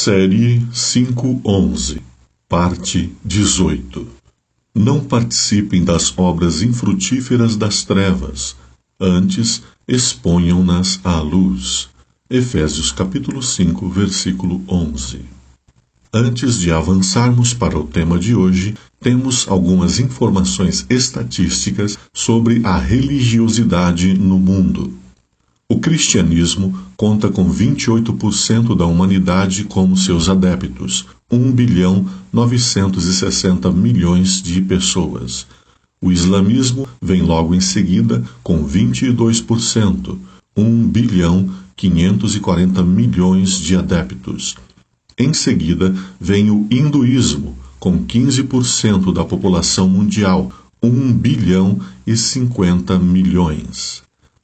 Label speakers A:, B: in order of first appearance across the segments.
A: Série 511, Parte 18. Não participem das obras infrutíferas das trevas, antes exponham-nas à luz. Efésios capítulo 5, versículo 11. Antes de avançarmos para o tema de hoje, temos algumas informações estatísticas sobre a religiosidade no mundo. O cristianismo conta com 28% da humanidade como seus adeptos, 1.960.000.000 de pessoas. O islamismo vem logo em seguida com 22%, 1.540.000.000 de adeptos. Em seguida vem o hinduísmo, com 15% da população mundial, 1.050.000.000.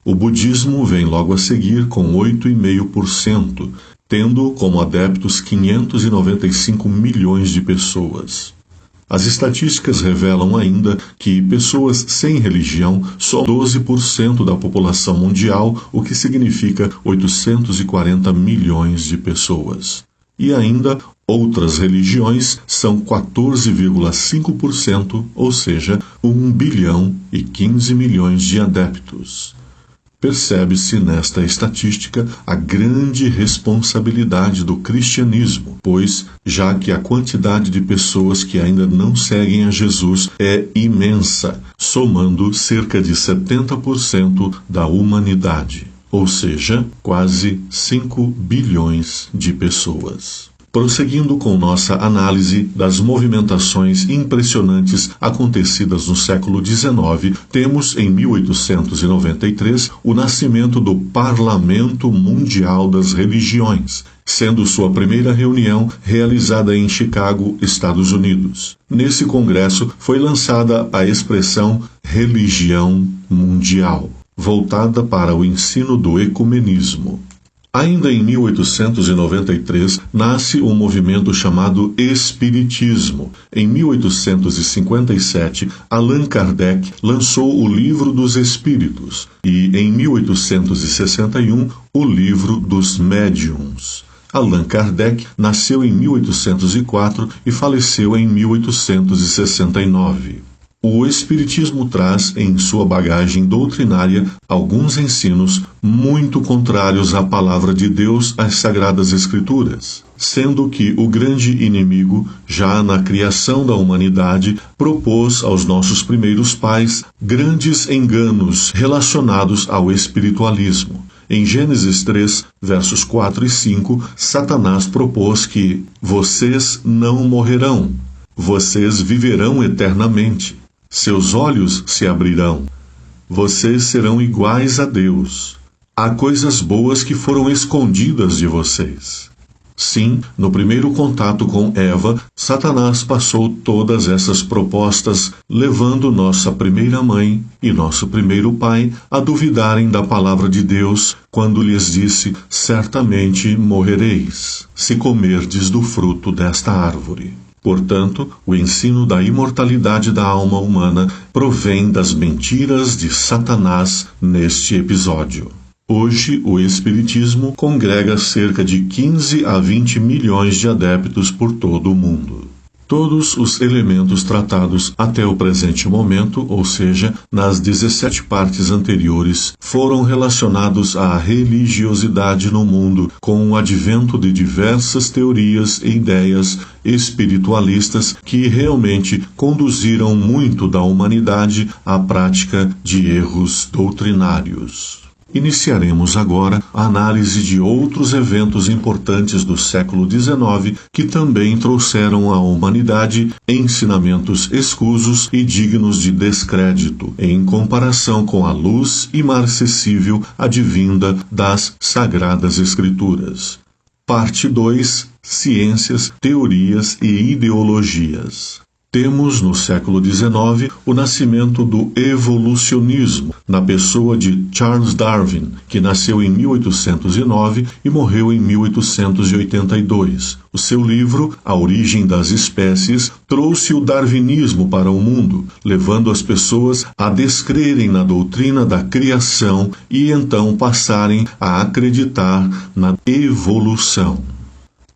A: O budismo vem logo a seguir com 8,5%, tendo como adeptos 595 milhões de pessoas. As estatísticas revelam ainda que pessoas sem religião são 12% da população mundial, o que significa 840 milhões de pessoas. E ainda, outras religiões são 14,5%, ou seja, 1.015.000.000 de adeptos. Percebe-se nesta estatística a grande responsabilidade do cristianismo, pois, já que a quantidade de pessoas que ainda não seguem a Jesus é imensa, somando cerca de 70% da humanidade, ou seja, quase 5 bilhões de pessoas. Prosseguindo com nossa análise das movimentações impressionantes acontecidas no século XIX, temos em 1893 o nascimento do Parlamento Mundial das Religiões, sendo sua primeira reunião realizada em Chicago, Estados Unidos. Nesse congresso foi lançada a expressão religião mundial, voltada para o ensino do ecumenismo. Ainda em 1893, nasce um movimento chamado Espiritismo. Em 1857, Allan Kardec lançou o Livro dos Espíritos e, em 1861, o Livro dos Médiuns. Allan Kardec nasceu em 1804 e faleceu em 1869. O Espiritismo traz em sua bagagem doutrinária alguns ensinos muito contrários à palavra de Deus, às Sagradas Escrituras, sendo que o grande inimigo, já na criação da humanidade, propôs aos nossos primeiros pais grandes enganos relacionados ao espiritualismo. Em Gênesis 3, versos 4 e 5, Satanás propôs que vocês não morrerão, vocês viverão eternamente. Seus olhos se abrirão. Vocês serão iguais a Deus. Há coisas boas que foram escondidas de vocês. Sim, no primeiro contato com Eva, Satanás passou todas essas propostas, levando nossa primeira mãe e nosso primeiro pai a duvidarem da palavra de Deus, quando lhes disse: certamente morrereis, se comerdes do fruto desta árvore. Portanto, o ensino da imortalidade da alma humana provém das mentiras de Satanás neste episódio. Hoje, o Espiritismo congrega cerca de 15 a 20 milhões de adeptos por todo o mundo. Todos os elementos tratados até o presente momento, ou seja, nas 17 partes anteriores, foram relacionados à religiosidade no mundo, com o advento de diversas teorias e ideias espiritualistas que realmente conduziram muito da humanidade à prática de erros doutrinários. Iniciaremos agora a análise de outros eventos importantes do século XIX que também trouxeram à humanidade ensinamentos escusos e dignos de descrédito, em comparação com a luz imarcessível advinda das Sagradas Escrituras. Parte 2. Ciências, Teorias e Ideologias. Temos, no século XIX, o nascimento do evolucionismo, na pessoa de Charles Darwin, que nasceu em 1809 e morreu em 1882. O seu livro, A Origem das Espécies, trouxe o darwinismo para o mundo, levando as pessoas a descrerem na doutrina da criação e então passarem a acreditar na evolução.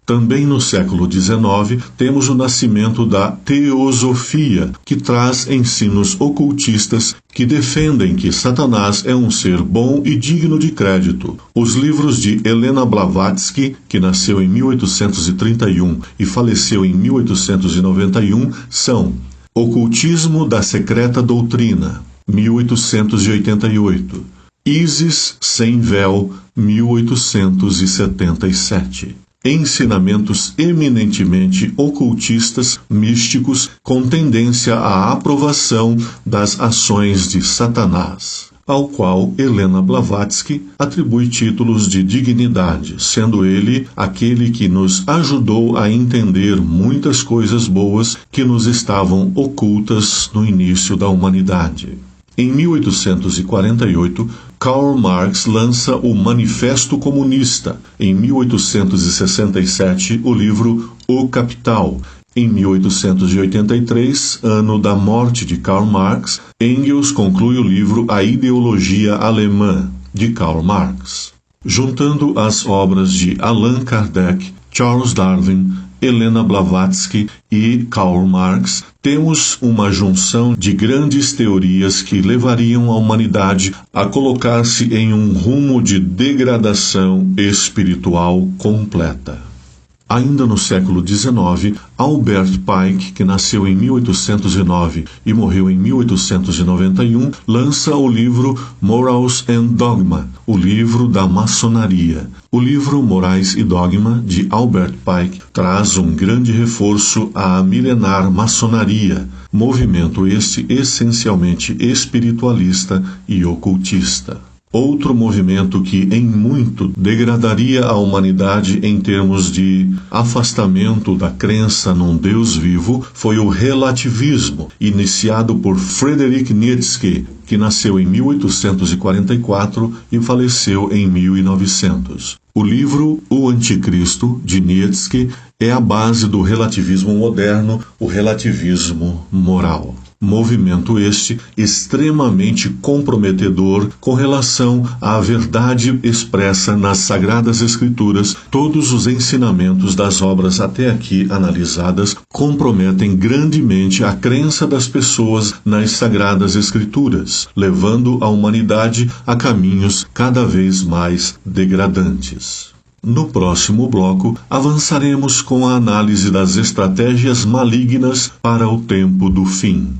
A: Também no século XIX, temos o nascimento da teosofia, que traz ensinos ocultistas que defendem que Satanás é um ser bom e digno de crédito. Os livros de Helena Blavatsky, que nasceu em 1831 e faleceu em 1891, são Ocultismo da Secreta Doutrina, 1888, Ísis sem Véu, 1877. Ensinamentos eminentemente ocultistas, místicos, com tendência à aprovação das ações de Satanás, ao qual Helena Blavatsky atribui títulos de dignidade, sendo ele aquele que nos ajudou a entender muitas coisas boas que nos estavam ocultas no início da humanidade. Em 1848, Karl Marx lança o Manifesto Comunista. Em 1867, o livro O Capital. Em 1883, ano da morte de Karl Marx, Engels conclui o livro A Ideologia Alemã, de Karl Marx. Juntando as obras de Allan Kardec, Charles Darwin, Helena Blavatsky e Karl Marx, temos uma junção de grandes teorias que levariam a humanidade a colocar-se em um rumo de degradação espiritual completa. Ainda no século XIX, Albert Pike, que nasceu em 1809 e morreu em 1891, lança o livro Morals and Dogma, o livro da maçonaria. O livro Morais e Dogma, de Albert Pike, traz um grande reforço à milenar maçonaria, movimento este essencialmente espiritualista e ocultista. Outro movimento que, em muito, degradaria a humanidade em termos de afastamento da crença num Deus vivo foi o relativismo, iniciado por Friedrich Nietzsche, que nasceu em 1844 e faleceu em 1900. O livro O Anticristo, de Nietzsche, é a base do relativismo moderno, o relativismo moral. Movimento este extremamente comprometedor com relação à verdade expressa nas Sagradas Escrituras. Todos os ensinamentos das obras até aqui analisadas comprometem grandemente a crença das pessoas nas Sagradas Escrituras, levando a humanidade a caminhos cada vez mais degradantes. No próximo bloco, avançaremos com a análise das estratégias malignas para o tempo do fim.